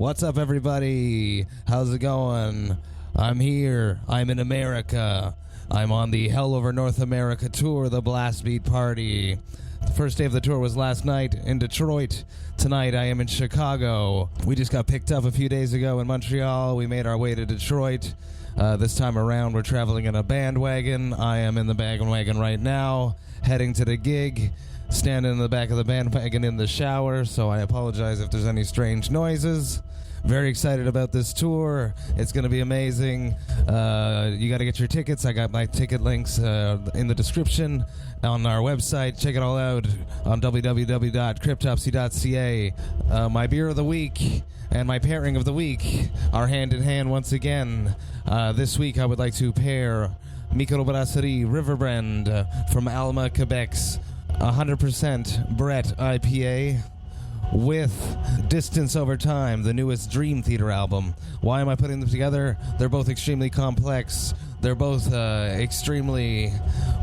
What's up, everybody? How's it going? I'm here. I'm in America. I'm on the Hell Over North America tour, the Blast Beat Party. The first day of the tour was last night in Detroit. Tonight I am in Chicago. We just got picked up a few days ago in Montreal. We made our way to Detroit. This time around we're traveling in a bandwagon. I am in the bandwagon right now, heading to the gig. Standing in the back of the bandwagon in the shower, so I apologize if there's any strange noises. Very excited about this tour. It's going to be amazing. You got to get your tickets. I got my ticket links in the description on our website. Check it all out on www.cryptopsy.ca. My beer of the week and my pairing of the week are hand in hand once again. This week I would like to pair Microbrasserie Riverbend from Alma, Quebec's 100% Brett IPA with Distance Over Time, the newest Dream Theater album. Why am I putting them together? They're both extremely complex. They're both extremely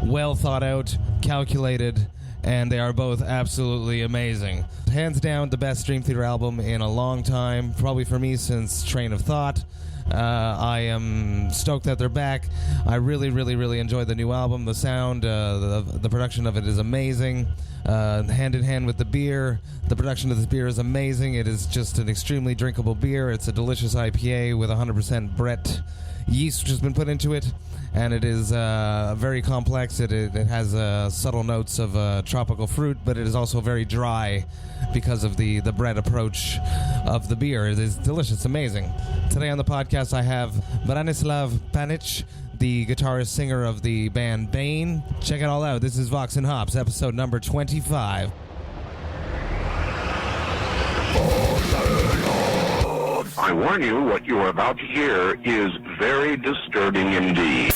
well thought out, calculated, and they are both absolutely amazing. Hands down, the best Dream Theater album in a long time, probably for me since Train of Thought. I am stoked that they're back. I really enjoy the new album. The sound, the production of it is amazing. Hand in hand with the beer. The production of this beer is amazing. It is just an extremely drinkable beer. It's a delicious IPA with 100% Brett yeast which has been put into it, and it is very complex. It has subtle notes of tropical fruit, but it is also very dry because of the Brett approach of the beer. It is delicious, amazing. Today on the podcast I have Branislav Panic, the guitarist singer of the band Bane. Check it all out. This is Vox&Hops, episode number 25. I warn you, what you are about to hear is very disturbing indeed.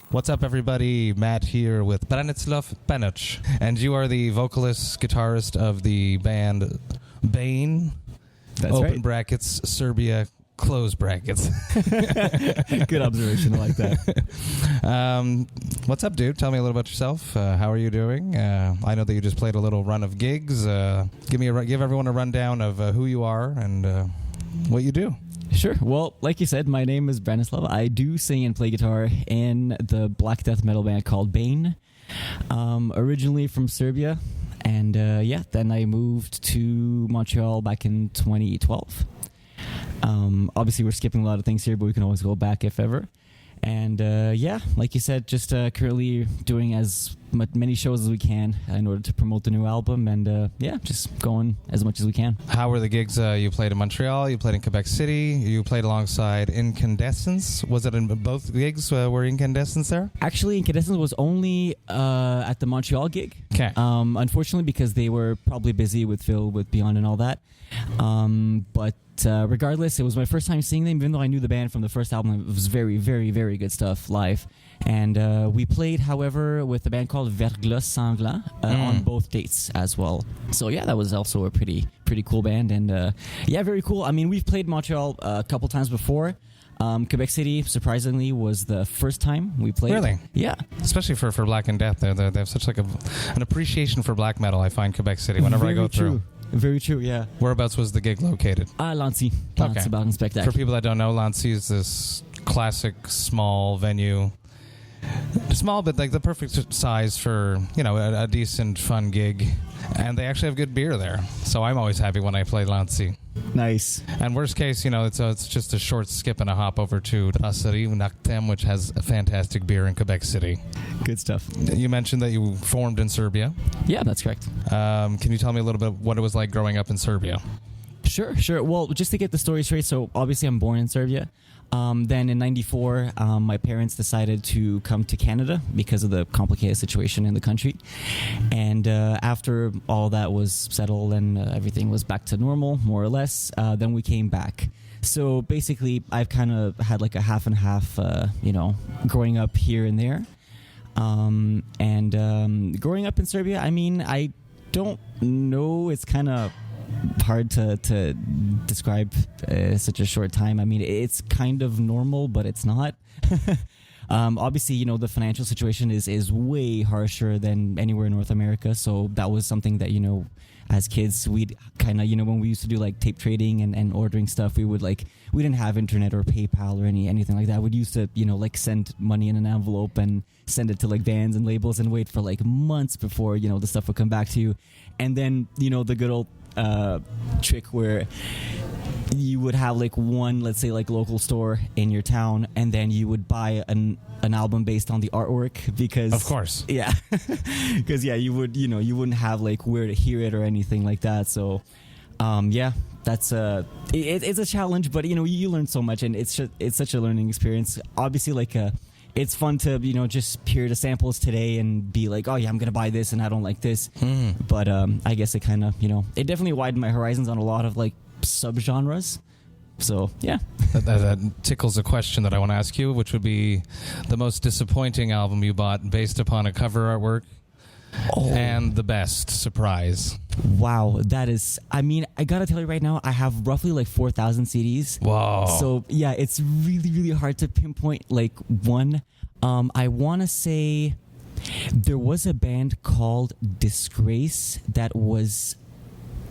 What's up, everybody? Matt here with Branislav Panic, and you are the vocalist, guitarist of the band Bane. That's Open right. brackets, Serbia, close brackets. Good observation. I like that. What's up, dude? Tell me a little about yourself. How are you doing? I know that you just played a little run of gigs. Give everyone a rundown of who you are and what you do. Sure. Well, like you said, my name is Branislav. I do sing and play guitar in the black death metal band called Bane. Originally from Serbia. And then I moved to Montreal back in 2012. Obviously, we're skipping a lot of things here, but we can always go back if ever. And like you said, just currently doing as many shows as we can in order to promote the new album, and just going as much as we can. How were the gigs? You played in Montreal, you played in Quebec City, you played alongside Incandescence. Was it in both gigs? Were Incandescence there? Actually, Incandescence was only at the Montreal gig. Okay. Unfortunately, because they were probably busy with Phil, with Beyond and all that. But regardless, it was my first time seeing them, even though I knew the band from the first album. It was very, very, very good stuff live. And we played, however, with a band called Verglas Sanglant on both dates as well. So yeah, that was also a pretty cool band. And very cool. I mean, we've played Montreal a couple times before. Quebec City, surprisingly, was the first time we played. Really? Yeah. Especially for Black and Death. They have such like an appreciation for black metal, I find, Quebec City, whenever I go through. Very true, yeah. Whereabouts was the gig located? Lancy. Okay. Balkan Spectacle. For people that don't know, Lancy is this classic small venue. Small, but like the perfect size for, a decent, fun gig. And they actually have good beer there. So I'm always happy when I play Lancy. Nice. And worst case, it's just a short skip and a hop over to Brasserie Noctem, which has a fantastic beer in Quebec City. Good stuff. You mentioned that you formed in Serbia. Yeah, that's correct. Can you tell me a little bit what it was like growing up in Serbia? Sure. Well, just to get the story straight, so obviously I'm born in Serbia. Then in 94, my parents decided to come to Canada because of the complicated situation in the country. And after all that was settled and everything was back to normal, more or less, then we came back. So basically, I've kind of had like a half and half, growing up here and there. Growing up in Serbia, I mean, I don't know. It's kind of hard to describe such a short time. I mean, it's kind of normal, but it's not. Obviously, the financial situation is way harsher than anywhere in North America. So that was something that, as kids, we'd kind of, when we used to do like tape trading and ordering stuff, we didn't have internet or PayPal or anything like that. We'd used to, like send money in an envelope and send it to like vans and labels and wait for like months before, the stuff would come back to you. And then, the good old trick where you would have like one, let's say like local store in your town, and then you would buy an album based on the artwork because of course, yeah, because you would you wouldn't have like where to hear it or anything like that. So that's it's a challenge, but you learn so much, and it's such a learning experience. Obviously, like it's fun to just hear the samples today and be like, oh yeah, I'm gonna buy this and I don't like this. But I guess it kind of it definitely widened my horizons on a lot of like subgenres. So yeah, that tickles a question that I want to ask you, which would be the most disappointing album you bought based upon a cover artwork, and the best surprise. Wow, that is. I mean, I gotta tell you right now, I have roughly like 4,000 CDs. Wow. So yeah, it's really really hard to pinpoint like one. I want to say there was a band called Disgrace that was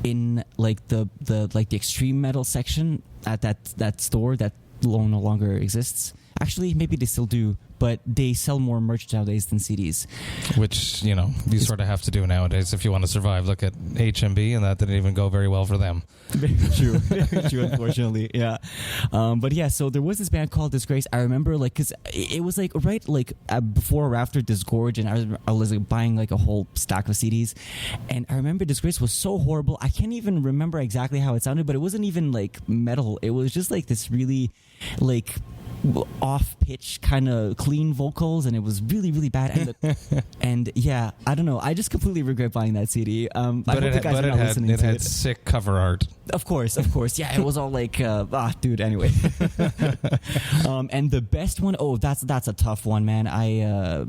in like the extreme metal section at that store that no longer exists. Actually, maybe they still do, but they sell more merch nowadays than CDs. Which, you sort of have to do nowadays if you want to survive. Look at HMB, and that didn't even go very well for them. Very true, unfortunately, yeah. But yeah, so there was this band called Disgrace. I remember, like, because it was, like, right, like, before or after Disgorge, and I was like, buying, like, a whole stack of CDs. And I remember Disgrace was so horrible. I can't even remember exactly how it sounded, but it wasn't even, like, metal. It was just, like, this really, like, off-pitch kind of clean vocals, and it was really really bad, and yeah, I don't know, I just completely regret buying that CD. But it had sick cover art. Of course, yeah, it was all like dude, anyway. And the best one, that's a tough one, man. I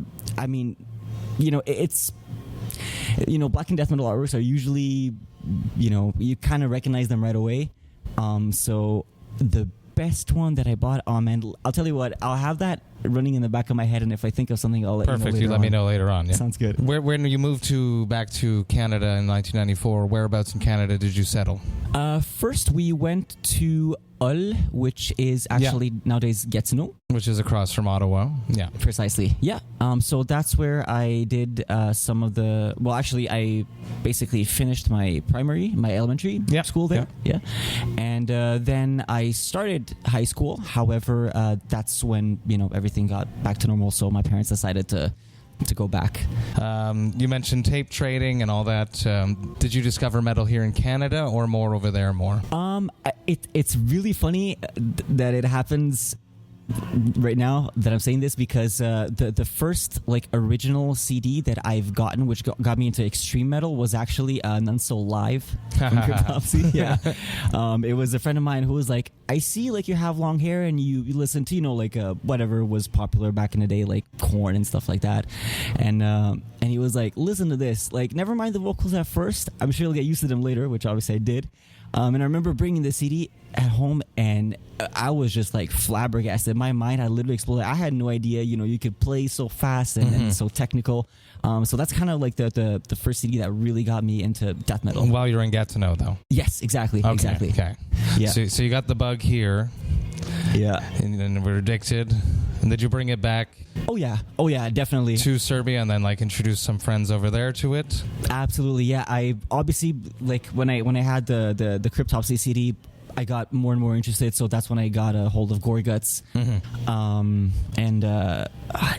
mean, it's Black and death metal artworks are usually, you kind of recognize them right away. So the best one that I bought, man, I'll tell you what, I'll have that running in the back of my head, and if I think of something, I'll let you know later. Perfect, you let me know later on. Yeah. Sounds good. When you moved back to Canada in 1994, whereabouts in Canada did you settle? First, we went to Hull, which is actually nowadays Gatineau. Which is across from Ottawa. Yeah. Precisely. Yeah. So that's where I did some of the... Well, actually, I basically finished my elementary school there. Yeah. And then I started high school. However, that's when, everything got back to normal. So my parents decided to go back. You mentioned tape trading and all that. Did you discover metal here in Canada or more over there more? It's really funny that it happens right now that I'm saying this, because the first like original CD that I've gotten, which got me into extreme metal, was actually None So Live from Brewpub. Yeah. It was a friend of mine who was like, I see like you have long hair and you listen to like whatever was popular back in the day, like Korn and stuff like that, and he was like, listen to this, like never mind the vocals at first, I'm sure you'll get used to them later, which obviously I did. And I remember bringing the CD at home, and I was just like flabbergasted. My mind had literally exploded. I had no idea, you could play so fast and so technical. So that's kind of like the first CD that really got me into death metal. While you're in Gatineau, though. Yes, exactly. Okay, exactly. Okay. Yeah. So you got the bug here. Yeah. And we're addicted. And did you bring it back? Oh yeah, definitely. To Serbia, and then like introduce some friends over there to it? Absolutely, yeah. I obviously, like when I had the Cryptopsy CD, I got more and more interested, so that's when I got a hold of Gorguts.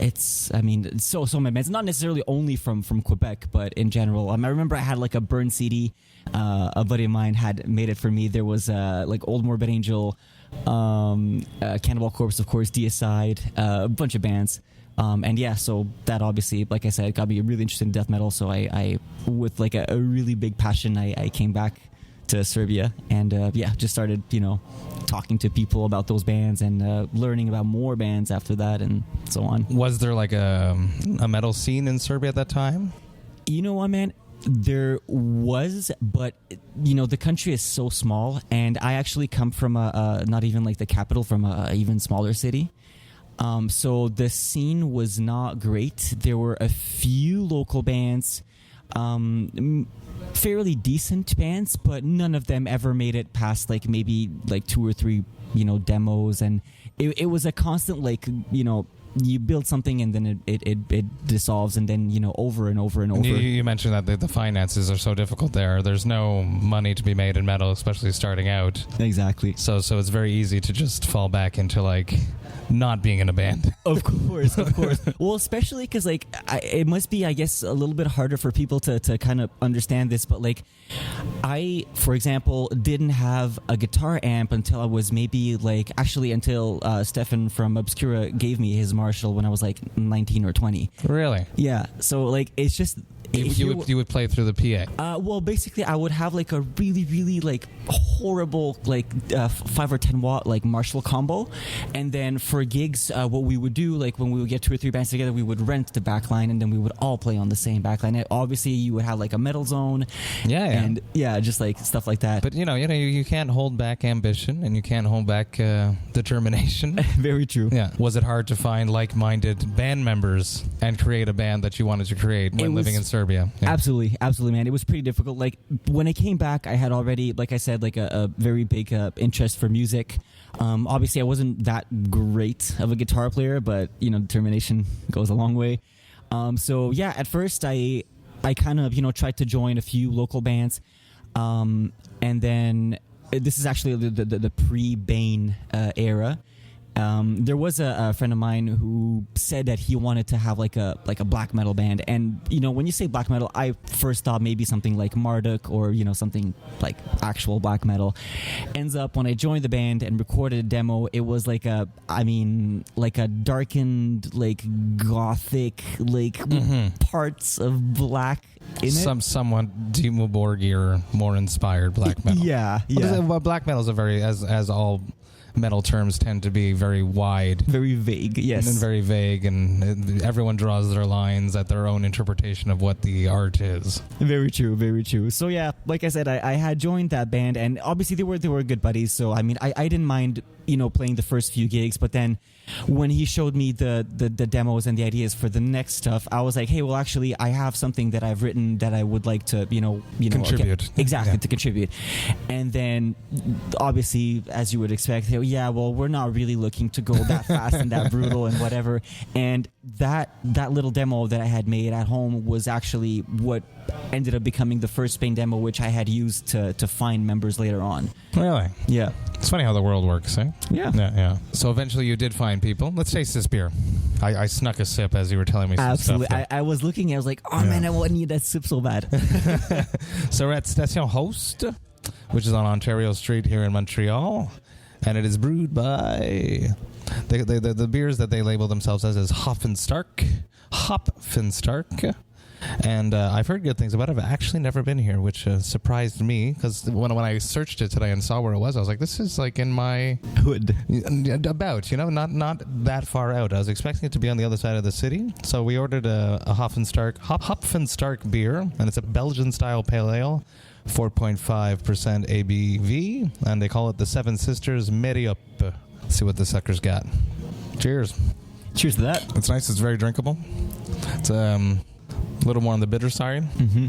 It's so many bands, not necessarily only from Quebec, but in general. I remember I had like a burn CD. A buddy of mine had made it for me. There was like Old Morbid Angel, Cannibal Corpse, of course, Deicide, a bunch of bands. And yeah, so that obviously, like I said, got me really interested in death metal. So I with like a really big passion, I came back to Serbia and just started talking to people about those bands and learning about more bands after that and so on. Was there like a metal scene in Serbia at that time? You know what, man? There was, but the country is so small, and I actually come from not even like the capital, from a even smaller city. So the scene was not great. There were a few local bands, fairly decent bands, but none of them ever made it past like maybe like 2 or 3, demos. And it was a constant you build something and then it dissolves, and then over and over and over. You mentioned that the finances are so difficult there. There's no money to be made in metal, especially starting out. Exactly. So it's very easy to just fall back into like not being in a band. Of course. Well, especially because it must be, I guess, a little bit harder for people to kind of understand this. But like, I, for example, didn't have a guitar amp until I was maybe until Stefan from Obscura gave me his Marshall when I was like 19 or 20. Really? Yeah. So like, it's just. You would play through the PA. Well, basically, I would have like a really, really horrible 5 or 10 watt Marshall combo, and then for gigs, what we would do when we would get 2 or 3 bands together, we would rent the backline, and then we would all play on the same backline. And obviously, you would have a metal zone, and just stuff like that. But you can't hold back ambition, and you can't hold back determination. Very true. Yeah. Was it hard to find like-minded band members and create a band that you wanted to create when living in Serbia? Yeah. Absolutely, man. It was pretty difficult. Like when I came back, I had already, like I said, a very big interest for music. Obviously, I wasn't that great of a guitar player, but determination goes a long way. So yeah, at first I kind of tried to join a few local bands, and then this is actually the pre-Bane era. There was a friend of mine who said that he wanted to have like a black metal band, and when you say black metal, I first thought maybe something like Marduk or something like actual black metal. Ends up when I joined the band and recorded a demo, it was like a darkened gothic parts of black in it. Somewhat Dimmu Borgir, more inspired black metal. Yeah. Well, black metal is a very as all metal terms tend to be very wide, very vague, yes, and very vague, and everyone draws their lines at their own interpretation of what the art is. Very true. So yeah, like I said, I had joined that band, and obviously they were good buddies. So I mean, I didn't mind playing the first few gigs, but then when he showed me the demos and the ideas for the next stuff, I was like, hey, well, actually, I have something that I've written that I would like to contribute. Exactly, to contribute. And then obviously, as you would expect, yeah, well, we're not really looking to go that fast and that brutal and whatever. And that little demo that I had made at home was actually what ended up becoming the first Bane demo, which I had used to find members later on. Really? Yeah. It's funny how the world works, eh? Yeah. So eventually you did find people. Let's taste this beer. I snuck a sip as you were telling me some Absolutely. stuff. I was looking, I was like, man, I need that sip so bad. So we're at Station Ho.st, which is on Ontario Street here in Montreal, and it is brewed by the beers that they label themselves as is Hopfenstark. And I've heard good things about it. I've actually never been here, which surprised me, because when I searched it today and saw where it was, I was like, this is like in my hood. About, not that far out. I was expecting it to be on the other side of the city. So we ordered a Hopfenstark beer, and it's a Belgian-style pale ale, 4.5% ABV, and they call it the Sisters Mérope. Let's see what the sucker's got. Cheers. Cheers to that. It's nice. It's very drinkable. It's a little more on the bitter side. Mm-hmm.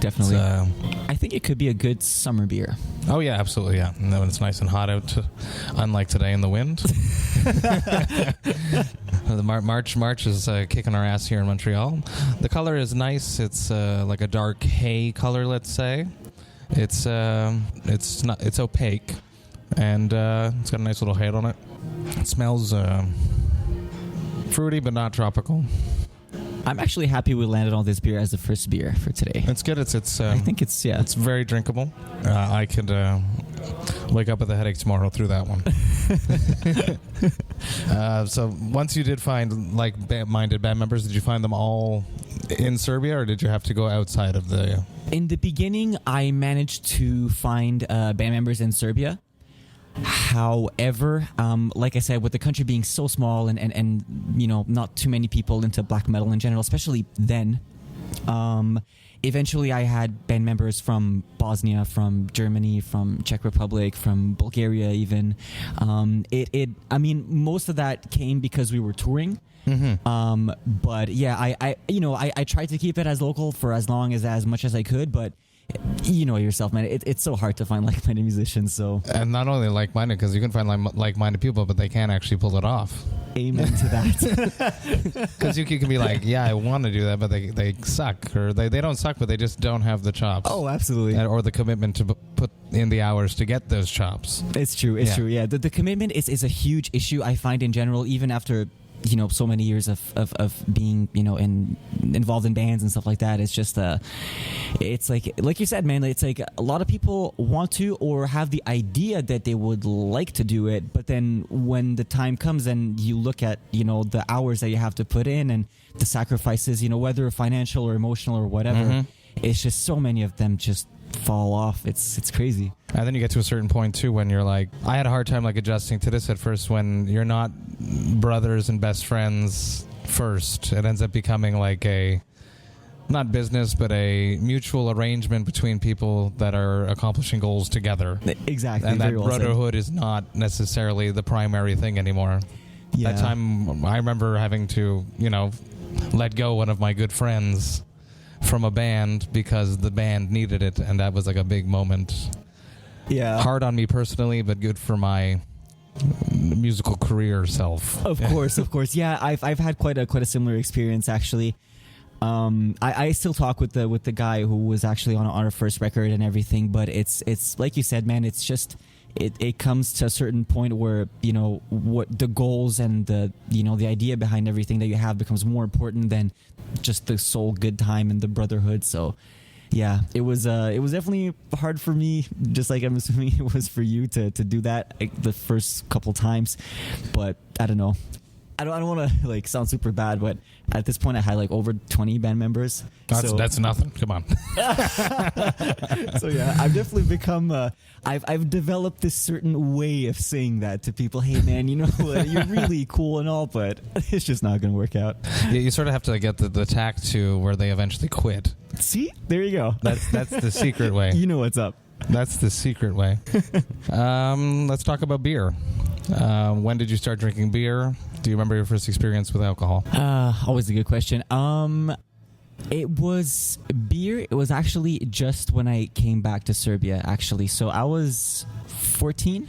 Definitely. I think it could be a good summer beer. Oh, yeah, absolutely, yeah. And when it's nice and hot out, unlike today in the wind. The March is kicking our ass here in Montreal. The color is nice. It's like a dark hay color, let's say. It's opaque, and it's got a nice little head on it. It smells fruity, but not tropical. I'm actually happy we landed on this beer as the first beer for today. It's good. It's I think it's very drinkable. I could wake up with a headache tomorrow through that one. So once you did find like-minded band members, did you find them all in Serbia, or did you have to go outside of the? In the beginning, I managed to find band members in Serbia. However, like I said, with the country being so small and not too many people into black metal in general, especially then, Eventually, I had band members from Bosnia, from Germany, from Czech Republic, from Bulgaria, even. I mean, most of that came because we were touring. But yeah, I tried to keep it as local for as much as I could, but you know yourself, man, it's so hard to find like-minded musicians. So, and not only like-minded, because you can find like-minded people, but they can't actually pull it off. Amen to that. Because you can be like, yeah, I want to do that, but they suck, or they don't suck, but they just don't have the chops. Oh, absolutely. Or the commitment to put in the hours to get those chops. It's true. It's true. Yeah, the commitment is a huge issue I find in general, even after so many years of being involved in bands and stuff like that. It's just it's like you said, man, it's like a lot of people want to or have the idea that they would like to do it, but then when the time comes and you look at the hours that you have to put in and the sacrifices, whether financial or emotional or whatever, it's just so many of them just fall off. It's crazy. And then you get to a certain point too when you're like, I had a hard time like adjusting to this at first. When you're not brothers and best friends first, it ends up becoming like a not business but a mutual arrangement between people that are accomplishing goals together. Exactly. And that brotherhood is not necessarily the primary thing anymore. Yeah. That time I remember having to let go one of my good friends from a band because the band needed it, and that was like a big moment. Yeah. Hard on me personally, but good for my musical career self. Of course. Yeah, I've had quite a similar experience actually. I still talk with the guy who was actually on our first record and everything, but it's like you said, man, it's just it comes to a certain point where what the goals and the the idea behind everything that you have becomes more important than just the sole good time and the brotherhood. So yeah, it was definitely hard for me, just like I'm assuming it was for you to do that the first couple times. But I don't know. I don't want to like sound super bad, but at this point I had like over 20 band members. That's nothing. Come on. So yeah, I've definitely become. I've developed this certain way of saying that to people. Hey man, you're really cool and all, but it's just not going to work out. Yeah, you sort of have to get the tact to where they eventually quit. See, there you go. That's the secret way. You know what's up. That's the secret way. Let's talk about beer. When did you start drinking beer? Do you remember your first experience with alcohol? Always a good question. It was beer. It was actually just when I came back to Serbia, actually. So I was 14,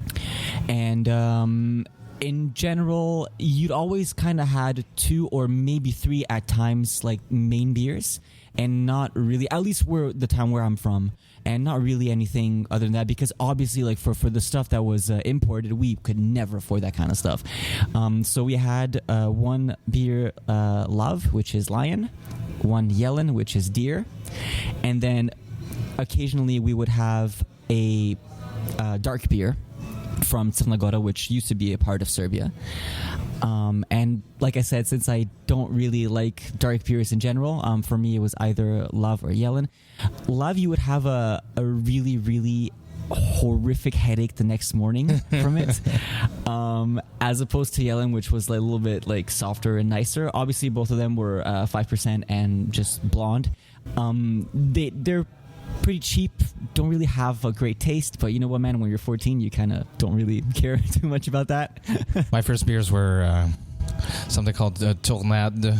and in general, you'd always kind of had 2 or maybe 3 at times, like main beers, and not really, at least the town where I'm from, and not really anything other than that, because obviously like for the stuff that was imported, we could never afford that kind of stuff. So we had one beer, Love, which is lion, one Yellen, which is deer, and then occasionally we would have a dark beer from Crna Gora, which used to be a part of Serbia. And like I said, since I don't really like dark beers in general, for me it was either Love or Yellen. Love, you would have a really, really horrific headache the next morning from it, as opposed to Yellen, which was like a little bit like softer and nicer. Obviously, both of them were 5% and just blonde. They're pretty cheap, don't really have a great taste, but you know what, man, when you're 14 you kind of don't really care too much about that. My first beers were something called Tornade,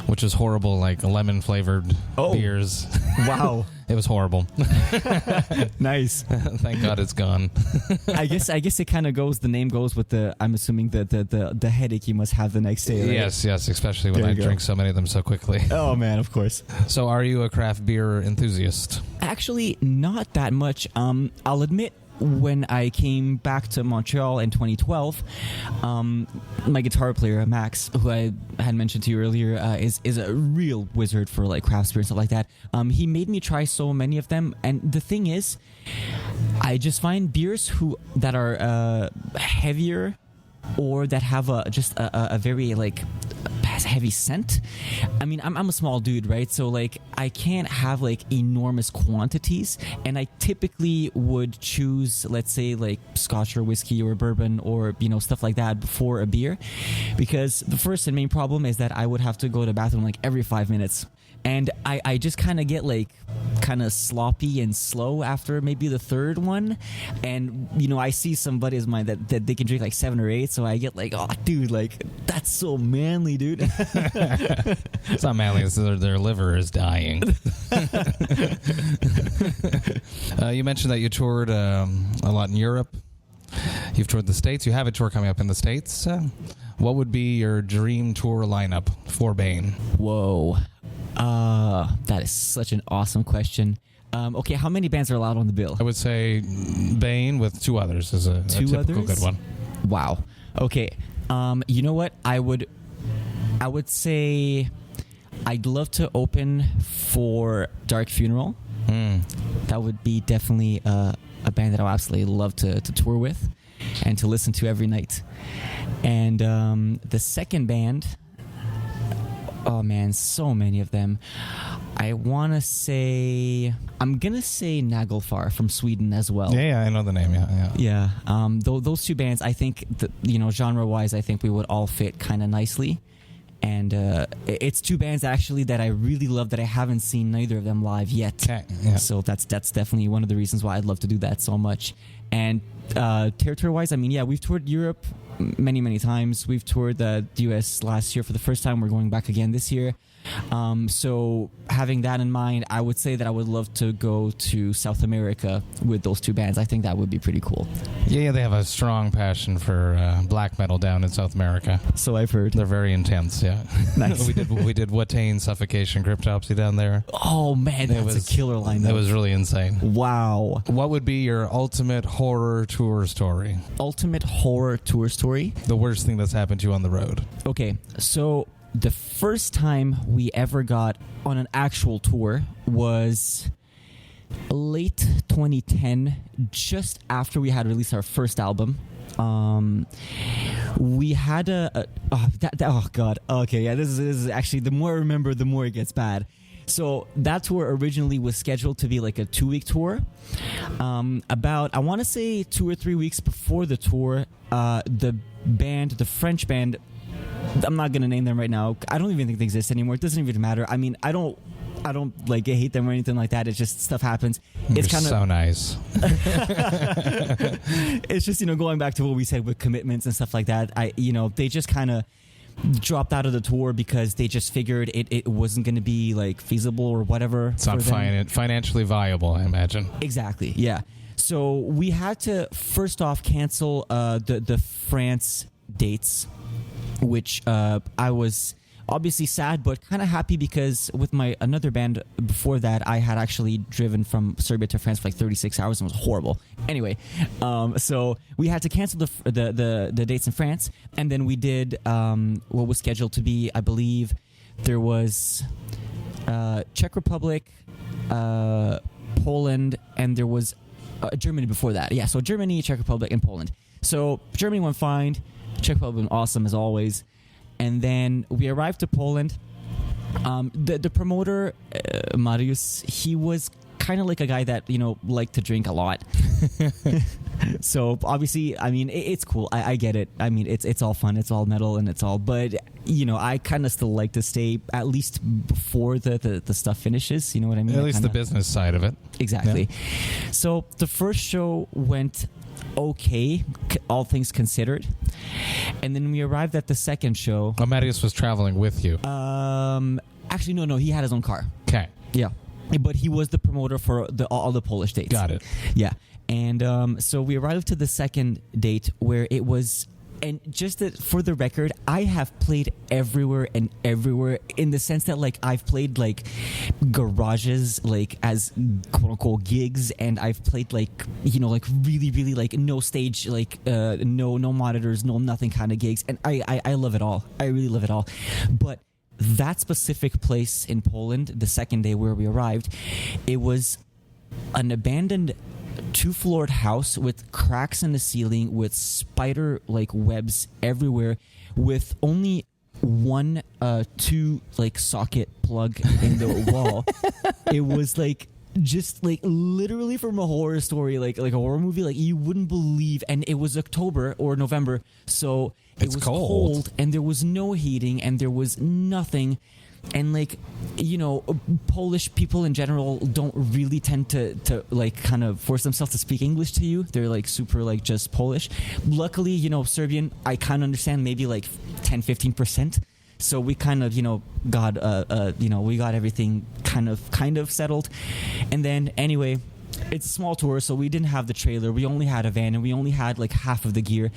which was horrible, like lemon flavored beers. Wow. It was horrible. Nice. Thank God it's gone. I guess it kind of goes, the name goes with I'm assuming the headache you must have the next day, right? Yes, especially when I drink so many of them so quickly. Oh man, of course. So are you a craft beer enthusiast? Actually, not that much. I'll admit, when I came back to Montreal in 2012, my guitar player, Max, who I had mentioned to you earlier, is a real wizard for like craft beer and stuff like that. He made me try so many of them, and the thing is, I just find beers that are heavier or that have a very like heavy scent. I mean, I'm a small dude, right? So like I can't have like enormous quantities, and I typically would choose, let's say, like Scotch or whiskey or bourbon or stuff like that before a beer, because the first and main problem is that I would have to go to the bathroom like every 5 minutes. And I just kind of get like kind of sloppy and slow after maybe the third one. And, you know, I see some buddies of mine that they can drink like 7 or 8. So I get like, oh, dude, like, that's so manly, dude. It's not manly. It's their liver is dying. You mentioned that you toured a lot in Europe. You've toured the States. You have a tour coming up in the States. What would be your dream tour lineup for Bane? Whoa. That is such an awesome question. Okay, how many bands are allowed on the bill? I would say Bane with 2 others is a typical good one. Wow. Okay. You know what? I would say I'd love to open for Dark Funeral. That would be definitely a band that I would absolutely love to tour with and to listen to every night. And the second band, oh man, so many of them. I'm gonna say Nagelfar from Sweden as well. Yeah, I know the name. Yeah. Those 2 bands, I think, genre-wise, I think we would all fit kind of nicely. And it's 2 bands actually that I really love that I haven't seen neither of them live yet. Okay, yeah. So that's definitely one of the reasons why I'd love to do that so much. And territory-wise, I mean, yeah, we've toured Europe many, many times. We've toured the US last year for the first time. We're going back again this year. So having that in mind, I would say that I would love to go to South America with those 2 bands. I think that would be pretty cool. Yeah, they have a strong passion for black metal down in South America. So I've heard. They're very intense, yeah. Nice. we did Watain, Suffocation, Cryptopsy down there. Oh man, that's a killer line. That was really insane. Wow. What would be your ultimate horror tour story? Ultimate horror tour story? The worst thing that's happened to you on the road. Okay, so the first time we ever got on an actual tour was late 2010, just after we had released our first album. We had oh god, okay, yeah, this is actually, the more I remember, the more it gets bad. So that tour originally was scheduled to be like a 2-week tour. About, I want to say 2 or 3 weeks before the tour, the French band, I'm not going to name them right now. I don't even think they exist anymore. It doesn't even matter. I mean, I don't like hate them or anything like that. It's just stuff happens. It's kind of so nice. It's just, going back to what we said with commitments and stuff like that. They just kind of dropped out of the tour because they just figured it wasn't going to be like feasible or whatever. It's not financially viable, I imagine. Exactly. Yeah. So we had to first off cancel the France dates, which I was obviously sad but kind of happy because with my another band before that, I had actually driven from Serbia to France for like 36 hours and it was horrible. Anyway, so we had to cancel the dates in France, and then we did what was scheduled to be, I believe there was Czech Republic, Poland, and there was Germany before that. Yeah, so Germany, Czech Republic, and Poland. So Germany went fine. Czech Republic went awesome as always. And then we arrived to Poland. The promoter, Marius, he was kind of like a guy that, liked to drink a lot. So obviously, I mean, it's cool. I get it. I mean, it's all fun. It's all metal and it's all, but I kind of still like to stay at least before the stuff finishes. You know what I mean? At least the business side of it. Exactly. Yeah. So the first show went okay, all things considered, and then we arrived at the second show. Marius was traveling with you. Actually, no, he had his own car. Okay. Yeah, but he was the promoter for all the Polish dates. Got it. Yeah, and so we arrived to the second date where it was. And just for the record, I have played everywhere in the sense that like I've played like garages like as quote unquote gigs, and I've played like like really really like no stage, like no monitors, no nothing kind of gigs, and I love it all. I really love it all. But that specific place in Poland, the second day where we arrived, it was an abandoned 2-floored house with cracks in the ceiling, with spider like webs everywhere, with only one 2 like socket plug in the wall. It was like just like literally from a horror story, like a horror movie, like you wouldn't believe. And it was October or November, so it was cold and there was no heating and there was nothing. And like, you know, Polish people in general don't really tend to like kind of force themselves to speak English to you. They're like super like just Polish. Luckily, you know, Serbian, I kind of understand maybe like 10-15%. So we kind of, you know, got we got everything kind of settled. And then anyway, it's a small tour, so we didn't have the trailer. We only had a van, and we only had like half of the gear.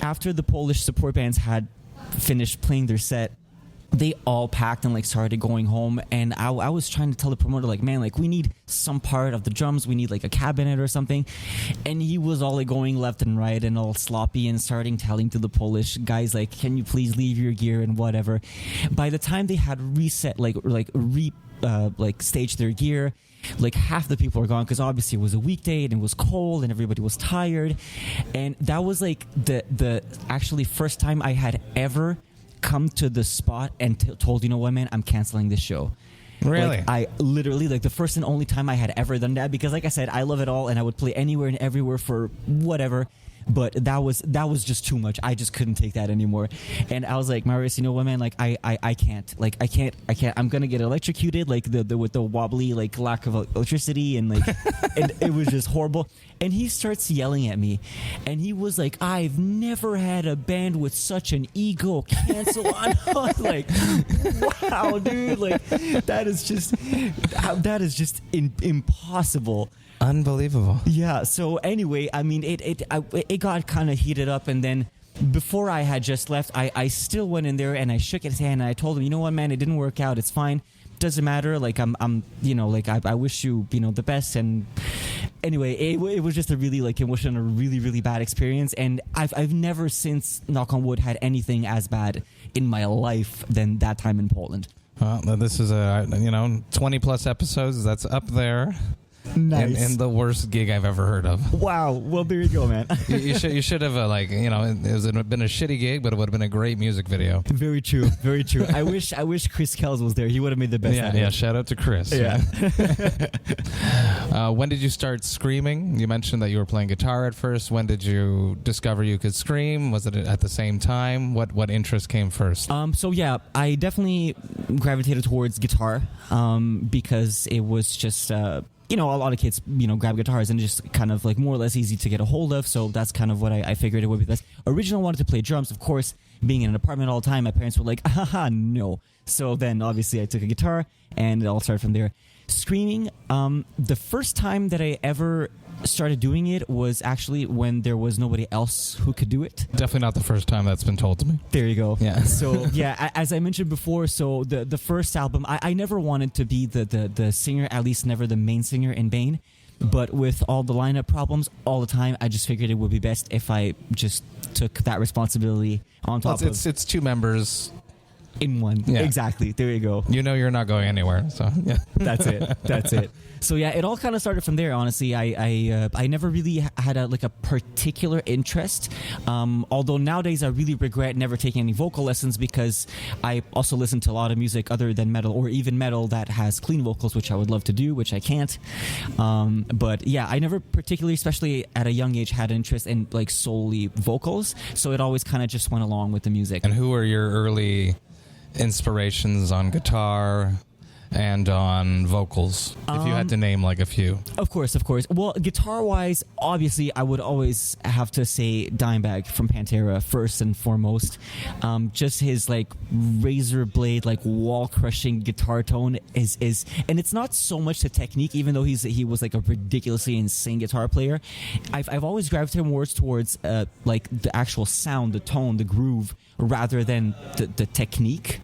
After the Polish support bands had finished playing their set, they all packed and like started going home, and I was trying to tell the promoter, like, man, like we need some part of the drums, we need like a cabinet or something, and he was all like going left and right and all sloppy and starting telling to the Polish guys like, can you please leave your gear and whatever. By the time they had reset staged their gear, like half the people were gone, because obviously it was a weekday and it was cold and everybody was tired. And that was like the actually first time I had ever come to the spot and told, you know what, man, I'm canceling this show. Really? Like, I literally, like, the first and only time I had ever done that, because like I said, I love it all and I would play anywhere and everywhere for whatever. But that was just too much. I just couldn't take that anymore. And I was like, Marius, you know what, man? Like, I can't. Like, I can't. I'm gonna get electrocuted. Like with the wobbly like lack of electricity, and like, and it was just horrible. And he starts yelling at me, and he was like, I've never had a band with such an ego cancel on. I was like, wow, dude. Like, that is just impossible. Unbelievable. Yeah. So anyway, I mean, it got kind of heated up, and then before I had just left, I still went in there and I shook his hand and I told him, you know what, man, it didn't work out. It's fine. Doesn't matter. Like I'm you know, like I wish you, you know, the best. And anyway, it was just a really like, it was a really, really bad experience. And I've never since, knock on wood, had anything as bad in my life than that time in Poland. Well, this is 20 plus episodes. That's up there. Nice. And the worst gig I've ever heard of. Wow. Well, there you go, man. you should have it would have been a shitty gig, but it would have been a great music video. Very true. Very true. I wish Chris Kells was there. He would have made the best. Yeah. Shout out to Chris. Yeah. When did you start screaming? You mentioned that you were playing guitar at first. When did you discover you could scream? Was it at the same time? What interest came first? So yeah, I definitely gravitated towards guitar because it was just a lot of kids, grab guitars and just kind of like more or less easy to get a hold of. So that's kind of what I figured it would be best. Originally, I wanted to play drums. Of course, being in an apartment all the time, my parents were like, haha, no. So then obviously I took a guitar and it all started from there. Screaming, the first time that I ever started doing it was actually when there was nobody else who could do it. Definitely not the first time that's been told to me. There you go. Yeah. So yeah, as I mentioned before, so the first album, I never wanted to be the singer, at least never the main singer in Bane. But with all the lineup problems all the time, I just figured it would be best if I just took that responsibility on top of... It's two members... in one. Yeah. Exactly. There you go. You're not going anywhere. So yeah. That's it. So yeah, it all kind of started from there. Honestly, I never really had a particular interest. Although nowadays I really regret never taking any vocal lessons, because I also listen to a lot of music other than metal, or even metal that has clean vocals, which I would love to do, which I can't. But yeah, I never particularly, especially at a young age, had an interest in like solely vocals. So it always kind of just went along with the music. And who were your early inspirations on guitar and on vocals, if you had to name like a few? Of course. Well, guitar-wise, obviously, I would always have to say Dimebag from Pantera first and foremost. Just his like razor blade, like wall-crushing guitar tone is, and it's not so much the technique, even though he was like a ridiculously insane guitar player. I've always gravitated more towards like the actual sound, the tone, the groove, rather than the technique.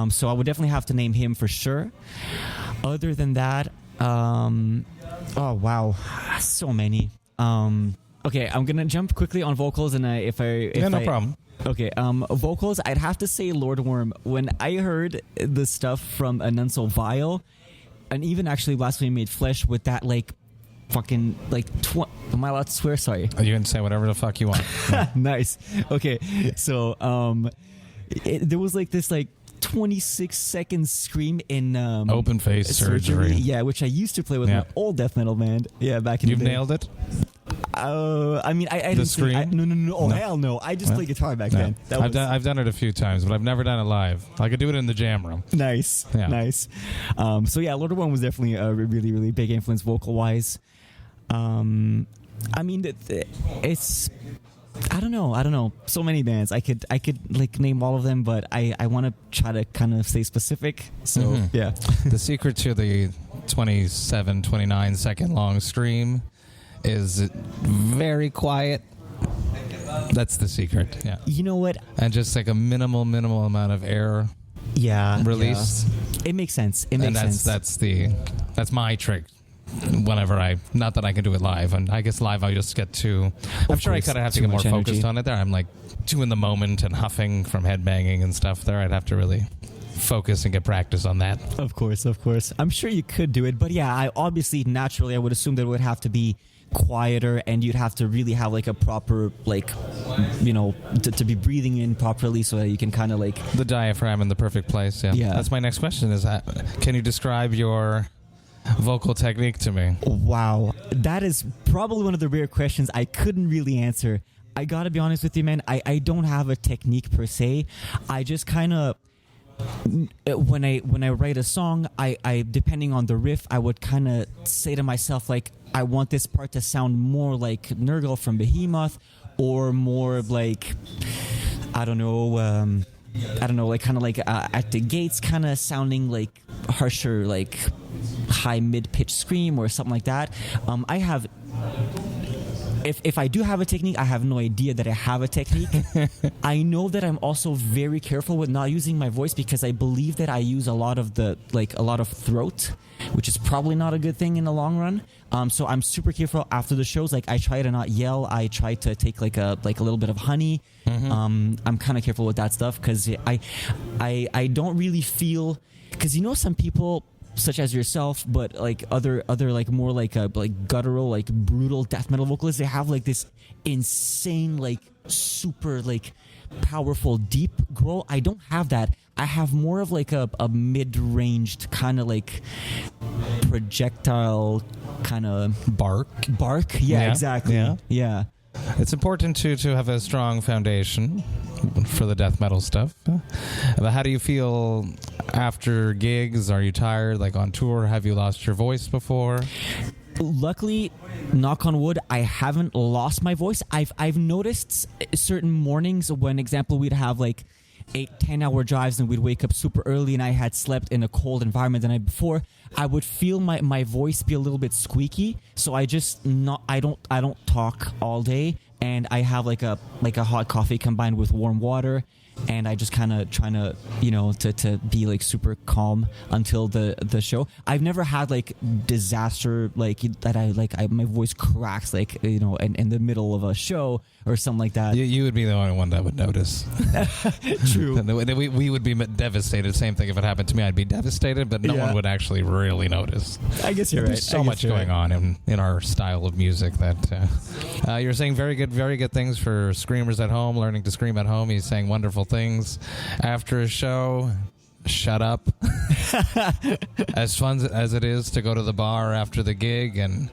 So I would definitely have to name him for sure. Other than that, oh wow, so many. Okay, I'm gonna jump quickly on vocals, and no problem. Okay, vocals, I'd have to say Lord Worm. When I heard the stuff from Anuncio Vile, and even actually Blasphemy Made Flesh with that like fucking like am I allowed to swear? Sorry. You can say whatever the fuck you want. Nice. Okay, so there was like this like 26-second scream in Open Face Surgery. Yeah, which I used to play with my old death metal band. Yeah, back in the day. You've nailed it? I mean, I didn't scream? No. Oh, hell no. I just played guitar back then. I've done it a few times, but I've never done it live. I could do it in the jam room. Nice. Nice. So yeah, Lord of One was definitely a really, really big influence vocal-wise. I mean, it's... I don't know. So many bands. I could like name all of them, but I want to try to kind of stay specific. So yeah. The secret to the 27, 29 second long stream is very quiet. That's the secret. Yeah. You know what? And just like a minimal amount of air. Yeah. Release. Yeah. It makes sense. It makes sense. That's my trick. Whenever not that I can do it live, and I guess live I just get too. I'm sure I kind of have to get more focused on it there. I'm like too in the moment and huffing from headbanging and stuff there. I'd have to really focus and get practice on that. Of course. I'm sure you could do it, but yeah, I would assume that it would have to be quieter, and you'd have to really have like a proper like, you know, to be breathing in properly so that you can kind of like the diaphragm in the perfect place. Yeah. That's my next question. Is can you describe your vocal technique to me? Wow, that is probably one of the rare questions I couldn't really answer. I gotta be honest with you, man. I don't have a technique per se. I just kind of when I write a song, I depending on the riff, I would kind of say to myself like, I want this part to sound more like Nurgle from Behemoth, or more like I don't know, like kind of like at the gates, kind of sounding like harsher, like high mid-pitch scream or something like that. I have, if I do have a technique, I have no idea that I have a technique. I know that I'm also very careful with not using my voice, because I believe that I use a lot of throat, which is probably not a good thing in the long run. So I'm super careful after the shows. Like I try to not yell. I try to take like a little bit of honey. I'm kind of careful with that stuff, because I don't really feel, because you know some people such as yourself, but like other like more like guttural, like brutal death metal vocalists, they have like this insane, like super like powerful deep growl. I don't have that. I have more of like a mid-ranged kind of like projectile kind of bark. Yeah, exactly. Yeah. It's important to have a strong foundation for the death metal stuff. But how do you feel after gigs? Are you tired? Like on tour, have you lost your voice before? Luckily, knock on wood, I haven't lost my voice. I've noticed certain mornings when, example, we'd have like 8-10 hour drives and we'd wake up super early and I had slept in a cold environment the night before, I would feel my voice be a little bit squeaky. So I don't talk all day, and I have like a hot coffee combined with warm water, and I just kind of trying to, you know, to be like super calm until the show. I've never had like disaster like that. My voice cracks like, you know, in the middle of a show or something like that. You would be the only one that would notice. True. We would be devastated. Same thing if it happened to me. I'd be devastated, but no one would actually really notice. I guess you're right. There's so much going on in our style of music that you're saying very good things for screamers at home, learning to scream at home. He's saying wonderful things after a show. Shut up. As fun as it is to go to the bar after the gig and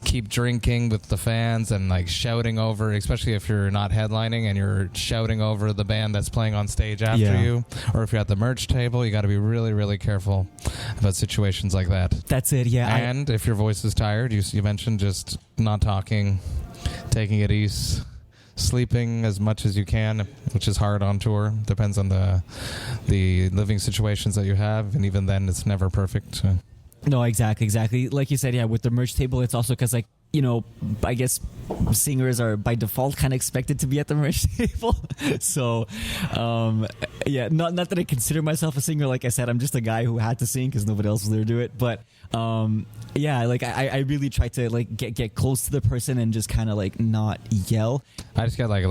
keep drinking with the fans and like shouting over, especially if you're not headlining and you're shouting over the band that's playing on stage after you, or if you're at the merch table, you got to be really, really careful about situations like that. That's it. Yeah. And if your voice is tired, you mentioned just not talking, taking it easy, sleeping as much as you can, which is hard on tour. Depends on the living situations that you have, and even then it's never perfect. No, exactly. Like you said, yeah, with the merch table, it's also because, like, you know, I guess singers are by default kind of expected to be at the merch table. So, yeah, not that I consider myself a singer. Like I said, I'm just a guy who had to sing because nobody else was there to do it. But, yeah, like I really try to like get close to the person and just kind of like not yell. I just got like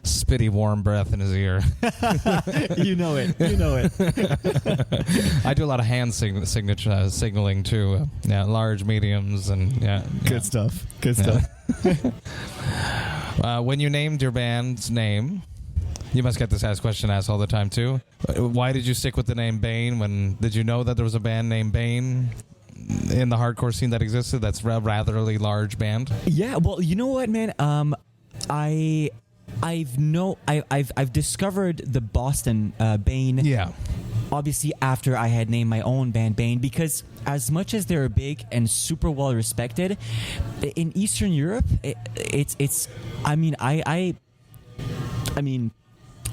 spitty warm breath in his ear. You know it. I do a lot of hand signaling too. Large, mediums, and Good stuff. When you named your band's name, you must get this question asked all the time too. Why did you stick with the name Bane? Did you know that there was a band named Bane? in the hardcore scene that existed that's a rather large band? Yeah, well, you know what, man? I've discovered the Boston Bane. Yeah. Obviously, after I had named my own band Bane, because as much as they're big and super well respected in Eastern Europe, it's. I mean, I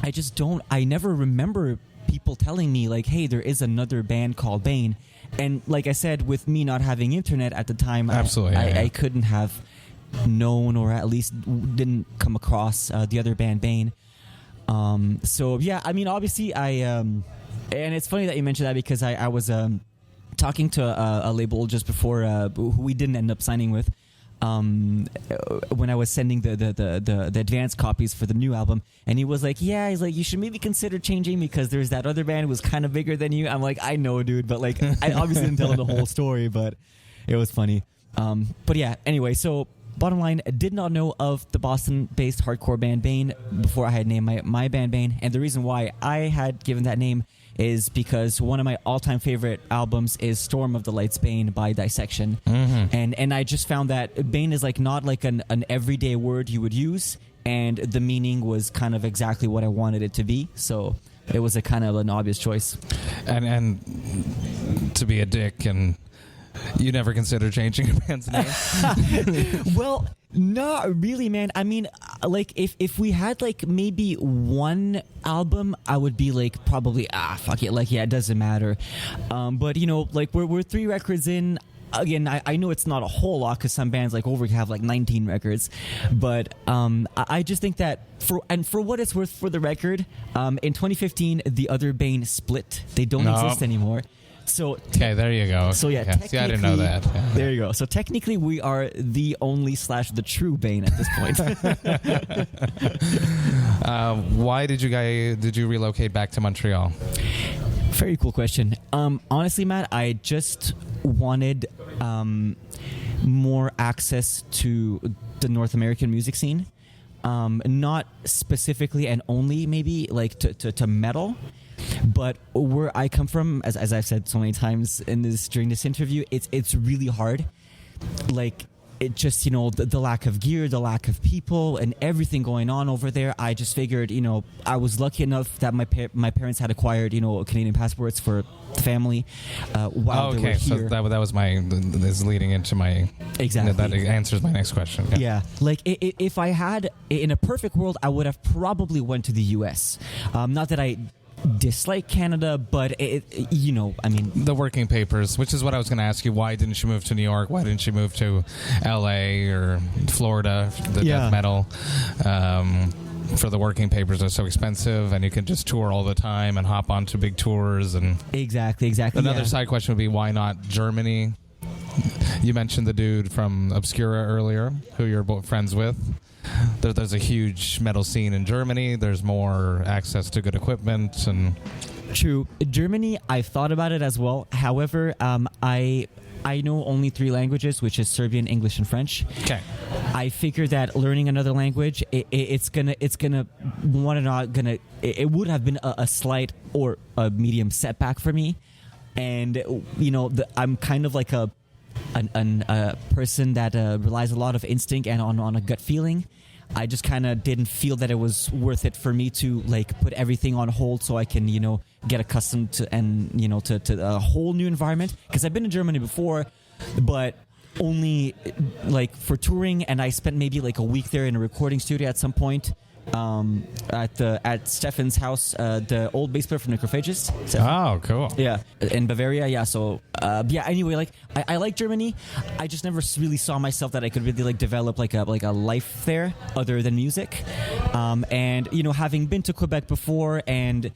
just don't. I never remember people telling me like, "Hey, there is another band called Bane," and like I said, with me not having internet at the time, absolutely, I couldn't have known or at least didn't come across the other band Bane. So yeah, I mean, obviously, and it's funny that you mentioned that because I was talking to a label just before who we didn't end up signing with. When I was sending the advanced copies for the new album, and he was like, "Yeah, he's like, you should maybe consider changing because there's that other band who was kind of bigger than you." I'm like, "I know, dude," but like, I obviously didn't tell him the whole story, but it was funny. But yeah, anyway, so bottom line, I did not know of the Boston-based hardcore band Bane before I had named my band Bane, and the reason why I had given that name is because one of my all-time favorite albums is Storm of the Lights Bane by Dissection. Mm-hmm. And I just found that Bane is like not like an everyday word you would use, and the meaning was kind of exactly what I wanted it to be, so it was a kind of an obvious choice. And to be a dick, and you never consider changing your band's name? Well, not really, man. I mean, like, if we had, like, maybe one album, I would be, like, probably, fuck it. Like, yeah, it doesn't matter. But, you know, like, we're 3 records in. Again, I know it's not a whole lot because some bands like Over have, like, 19 records. But I just think that, for what it's worth for the record, in 2015, the other Bane split. They don't exist anymore. So okay, there you go. So yeah, see, I didn't know that. Yeah. There you go. So technically, we are the only / the true Bane at this point. Why did you relocate back to Montreal? Very cool question. Honestly, Matt, I just wanted more access to the North American music scene. Not specifically and only maybe like to metal. But where I come from, as I've said so many times during this interview, it's really hard. Like, it just, you know, the lack of gear, the lack of people, and everything going on over there. I just figured, you know, I was lucky enough that my parents had acquired, you know, Canadian passports for the family while they were here. So that was is leading into my... Exactly. That answers my next question. Yeah. Like, if I had, in a perfect world, I would have probably went to the U.S. Not that I dislike Canada, but you know, I mean, the working papers, which is what I was going to ask you. Why didn't you move to New York? Why didn't you move to LA or Florida? Death metal, for the working papers are so expensive, and you can just tour all the time and hop onto big tours. And exactly. Another side question would be, why not Germany? You mentioned the dude from Obscura earlier, who you're both friends with. There's a huge metal scene in Germany. There's more access to good equipment. And true. Germany, I've thought about it as well. However, I know only 3 languages, which is Serbian, English, and French. Okay. I figure that learning another language, it would have been a slight or a medium setback for me. And, you know, I'm kind of like a person that relies a lot of instinct and on a gut feeling. I just kind of didn't feel that it was worth it for me to like put everything on hold so I can, you know, get accustomed to a whole new environment. Because I've been in Germany before, but only like for touring, and I spent maybe like a week there in a recording studio at some point. At Stefan's house, the old bass player from Microbrasserie. Oh, cool. Yeah, in Bavaria. Yeah, so anyway, like I like Germany. I just never really saw myself that I could really like develop like a life there other than music. And you know, having been to Quebec before and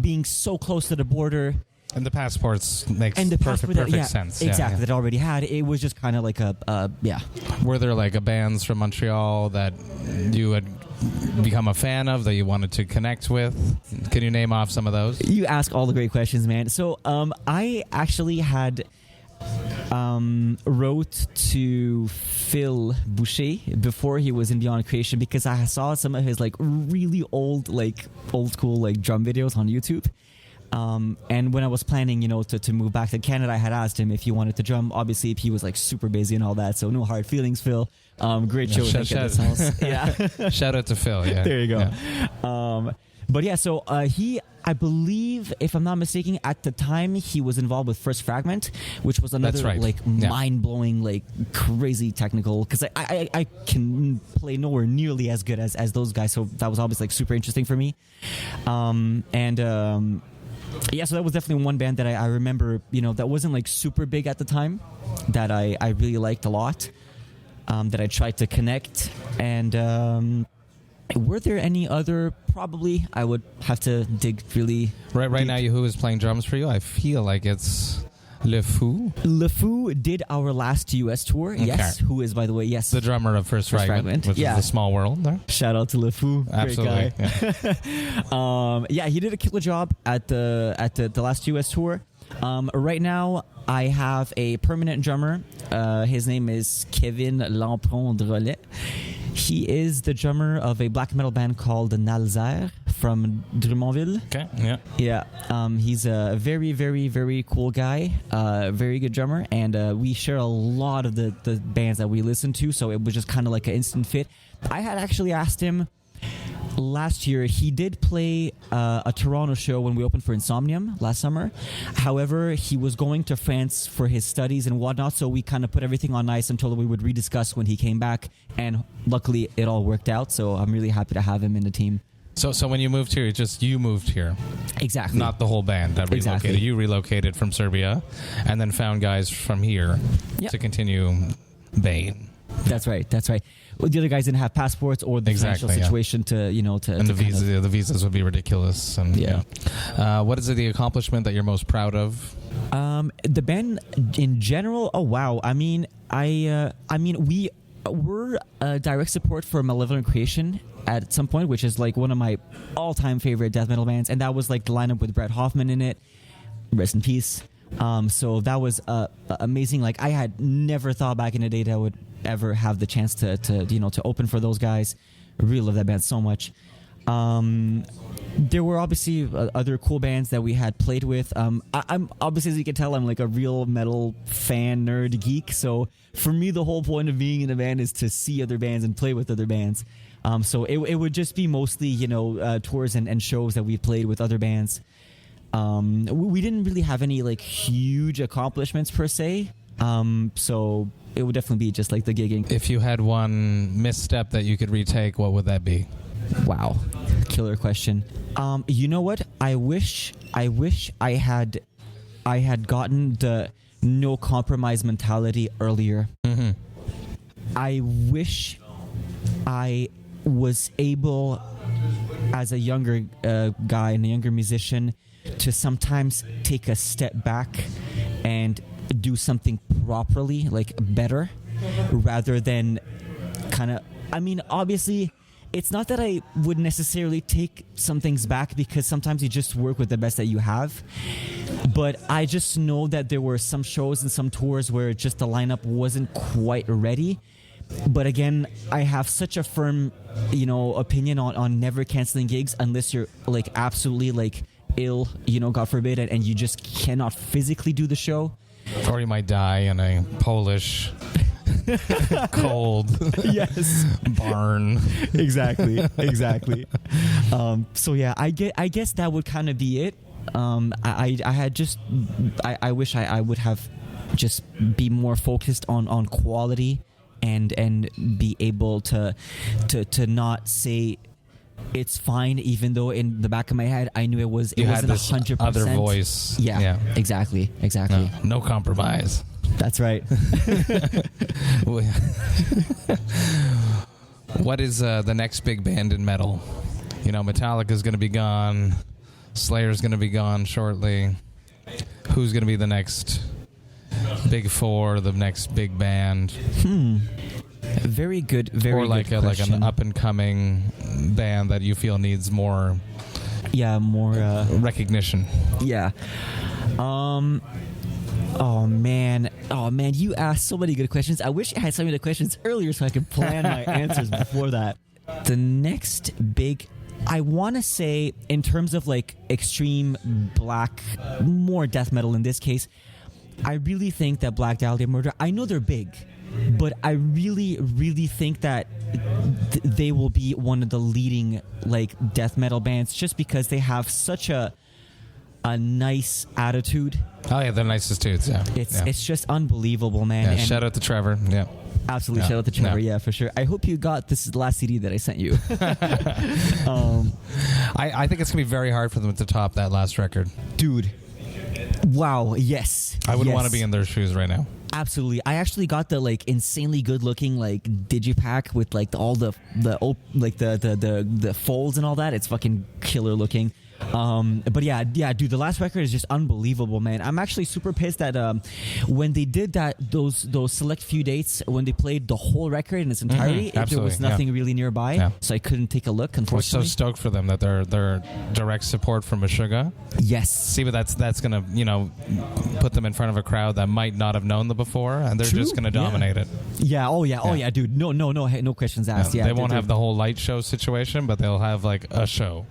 being so close to the border. And the passports makes perfect sense. Exactly, that I already had. It was just kind of like Were there like bands from Montreal that you had become a fan of, that you wanted to connect with? Can you name off some of those? You ask all the great questions, man. So I actually had wrote to Phil Boucher before he was in Beyond Creation, because I saw some of his like really old school like drum videos on YouTube. And when I was planning, to move back to Canada, I had asked him if he wanted to drum. Obviously, he was like super busy and all that, so no hard feelings, Phil. Great show at this house. Yeah. Shout out to Phil. Yeah. There you go. Yeah. But yeah, so I believe, if I'm not mistaken, at the time he was involved with First Fragment, which was another mind-blowing, crazy technical. Because I can play nowhere nearly as good as those guys, so that was always super interesting for me. Yeah, so that was definitely one band that I remember, that wasn't super big at the time, that I really liked a lot, that I tried to connect. And were there any other? Probably I would have to dig really right deep. now. Who is playing drums for you? I feel like it's Le Fou. Le Fou did our last US tour. Okay. Yes, who is, by the way, the drummer of First Fragment, which is a small world there. Shout out to Le Fou. Absolutely. Great guy. Yeah. He did a killer job at the last US tour. Right now I have a permanent drummer. His name is Kevin Lampron-Drolet. He is the drummer of a black metal band called Nalzer from Drummondville. Okay, yeah. Yeah, he's a very, very, very cool guy, very good drummer, and we share a lot of the bands that we listen to, so it was just kind of like an instant fit. I had actually asked him last year. He did play a Toronto show when we opened for Insomnium last summer. However, he was going to France for his studies and whatnot, so we kind of put everything on ice until we would rediscuss when he came back, and luckily it all worked out, so I'm really happy to have him in the team. So when you moved here, you moved here. Exactly. Not the whole band that relocated. Exactly. You relocated from Serbia and then found guys from here to continue Bane. That's right. Well, the other guys didn't have passports or the financial situation to. And the visas would be ridiculous. And what is the accomplishment that you're most proud of? The band in general. Oh wow! I mean, we were direct support for Malevolent Creation at some point, which is one of my all-time favorite death metal bands, and that was the lineup with Brett Hoffman in it. Rest in peace. So that was amazing. I had never thought back in the day that I would ever have the chance to open for those guys. I really love that band so much. There were obviously other cool bands that we had played with. I'm obviously, as you can tell, I'm a real metal fan, nerd, geek. So for me, the whole point of being in a band is to see other bands and play with other bands. So it would just be mostly tours and shows that we played with other bands. We didn't really have any huge accomplishments per se. So it would definitely be just the gigging. If you had one misstep that you could retake, what would that be? Wow, killer question. You know what? I wish I had gotten the no compromise mentality earlier. Mm-hmm. I wish I was able, as a younger guy and a younger musician, to sometimes take a step back and do something properly, better, rather than obviously it's not that I would necessarily take some things back, because sometimes you just work with the best that you have, but I just know that there were some shows and some tours where just the lineup wasn't quite ready. But again, I have such a firm opinion on never canceling gigs unless you're absolutely ill, God forbid, and you just cannot physically do the show. Or you might die in a Polish cold barn. Exactly. So yeah, I guess that would kind of be it. I wish I would have just be more focused on quality and be able to not say it's fine, even though in the back of my head I knew it wasn't 100%. Other voice. Yeah. Exactly. No compromise. That's right. What is the next big band in metal? Metallica's going to be gone. Slayer's going to be gone shortly. Who's going to be the next big four, the next big band? Very good. Or good question. an up and coming band that you feel needs more. Yeah, more recognition. Yeah. Oh man, you asked so many good questions. I wish I had some of the questions earlier so I could plan my answers before that. The next big I want to say, in terms of like extreme black, more death metal in this case, I really think that Black Dahlia Murder, I know they're big, but I really, really think that they will be one of the leading like death metal bands, just because they have such a nice attitude. Oh yeah, they're nicest dudes. Yeah, it's just unbelievable, man. Yeah, And shout out to Trevor. Yeah, absolutely, yeah. shout out to Trevor. Yeah. Yeah, for sure. I hope you got this is the last CD that I sent you. I think it's gonna be very hard for them to top that last record. Dude, wow, yes. I wouldn't yes. want to be in their shoes right now. Absolutely. I actually got the like insanely good looking like digipack with like all the folds and all that. It's fucking killer looking. But yeah, dude, the last record is just unbelievable, man. I'm actually super pissed that when they did those select few dates, when they played the whole record in its entirety, there was nothing really nearby, so I couldn't take a look, unfortunately. We're so stoked for them that they're direct support from Meshuggah. Yes. See, but that's gonna put them in front of a crowd that might not have known them before, and they're just gonna dominate it. Yeah. Oh yeah, dude. No questions asked. Yeah. They won't have the whole light show situation, but they'll have like a show.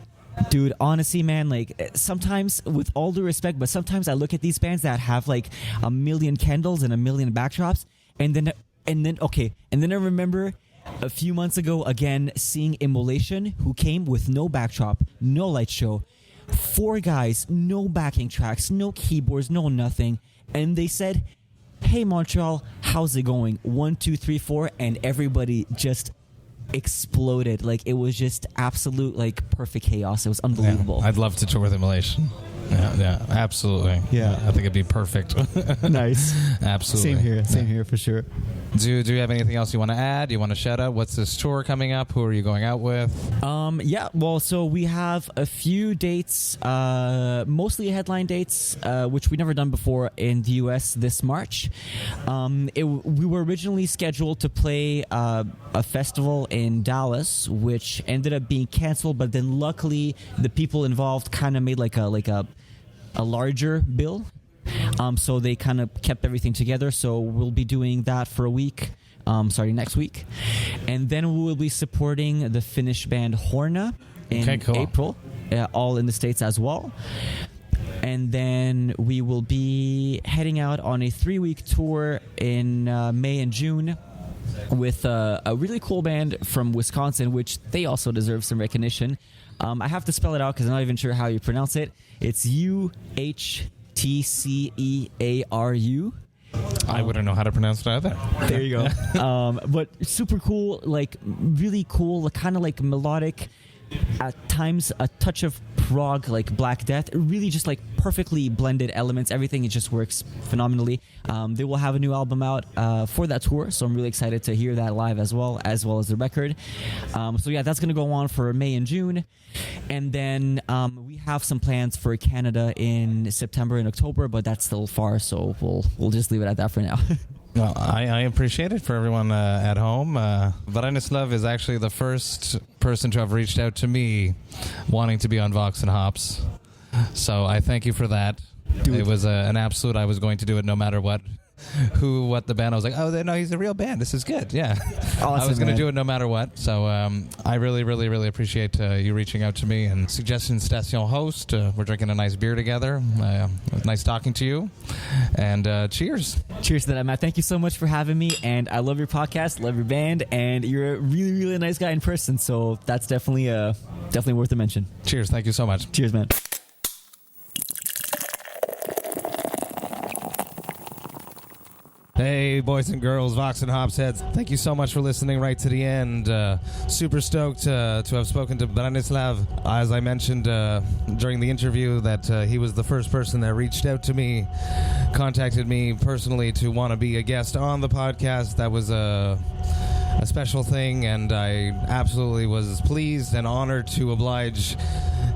Dude, honestly, man, like sometimes, with all due respect, but sometimes I look at these bands that have like a million candles and a million backdrops, and then I remember a few months ago again seeing Immolation, who came with no backdrop, no light show, 4 guys, no backing tracks, no keyboards, no nothing, and they said, "Hey Montreal, how's it going? 1, 2, 3, 4," and everybody just exploded. Like, it was just absolute like perfect chaos. It was unbelievable. I'd love to tour with Immolation. Yeah, absolutely. Yeah. I think it'd be perfect. Nice. Absolutely. Same here for sure. Do you have anything else you want to add? You want to shout out? What's this tour coming up? Who are you going out with? Yeah, well, so we have a few dates, mostly headline dates, which we've never done before in the US this March. We were originally scheduled to play a festival in Dallas, which ended up being canceled, but then luckily the people involved kind of made like a larger bill. So they kind of kept everything together. So we'll be doing that for a week, starting next week. And then we will be supporting the Finnish band Horna in April, all in the States as well. And then we will be heading out on a 3-week tour in May and June with a really cool band from Wisconsin, which they also deserve some recognition. I have to spell it out because I'm not even sure how you pronounce it. It's UHTCEARU. I wouldn't know how to pronounce it either. There you go. But super cool, like really cool, kind of like melodic, at times a touch of prog, like Black Death, really just like perfectly blended elements. Everything, it just works phenomenally. They will have a new album out for that tour, so I'm really excited to hear that live as well as the record. So yeah, that's gonna go on for May and June, and then we have some plans for Canada in September and October, but that's still far, so we'll just leave it at that for now. Well, I appreciate it for everyone at home. Branislav is actually the first person to have reached out to me wanting to be on Vox&Hops. So I thank you for that. Dude. It was an absolute, I was going to do it no matter what the band. I was like, oh, no, he's a real band. This is good. Yeah. Awesome, I was going to do it no matter what. So I really, really, really appreciate you reaching out to me and suggesting Station Ho.st. We're drinking a nice beer together. Nice talking to you. And cheers. Cheers to that, Matt. Thank you so much for having me. And I love your podcast, love your band, and you're a really, really nice guy in person. So that's definitely worth a mention. Cheers. Thank you so much. Cheers, man. Hey, boys and girls, Vox&Hops heads. Thank you so much for listening right to the end. Super stoked to have spoken to Branislav. As I mentioned during the interview, that he was the first person that reached out to me, contacted me personally to want to be a guest on the podcast. That was a special thing, and I absolutely was pleased and honored to oblige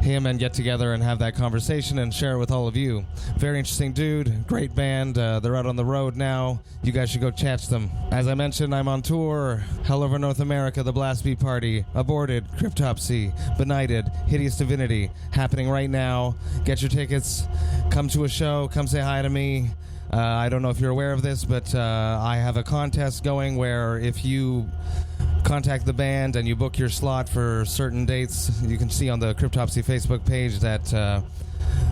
him and get together and have that conversation and share it with all of you. Very interesting dude, great band. They're out on the road now. You guys should go catch them. As I mentioned, I'm on tour hell over North America. The Blast Beat Party, Aborted, Cryptopsy, Benighted, Hideous Divinity, happening right now. Get your tickets, come to a show, come say hi to me. I don't know if you're aware of this, but I have a contest going where if you contact the band and you book your slot for certain dates, you can see on the Cryptopsy Facebook page that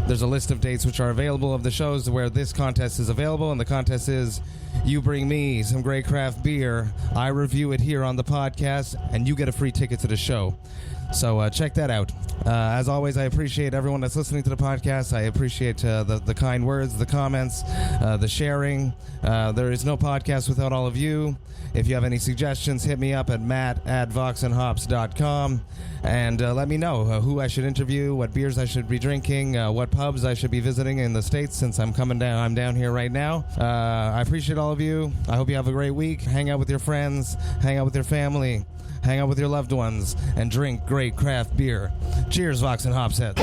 there's a list of dates which are available of the shows where this contest is available, and the contest is you bring me some great craft beer, I review it here on the podcast, and you get a free ticket to the show. So check that out. As always, I appreciate everyone that's listening to the podcast. I appreciate the kind words, the comments, the sharing. There is no podcast without all of you. If you have any suggestions, hit me up at matt@vox&hops.com and let me know who I should interview, what beers I should be drinking, what pubs I should be visiting in the States since I'm down here right now. I appreciate all of you. I hope you have a great week. Hang out with your friends. Hang out with your family. Hang out with your loved ones and drink great craft beer. Cheers, Vox and Hops heads.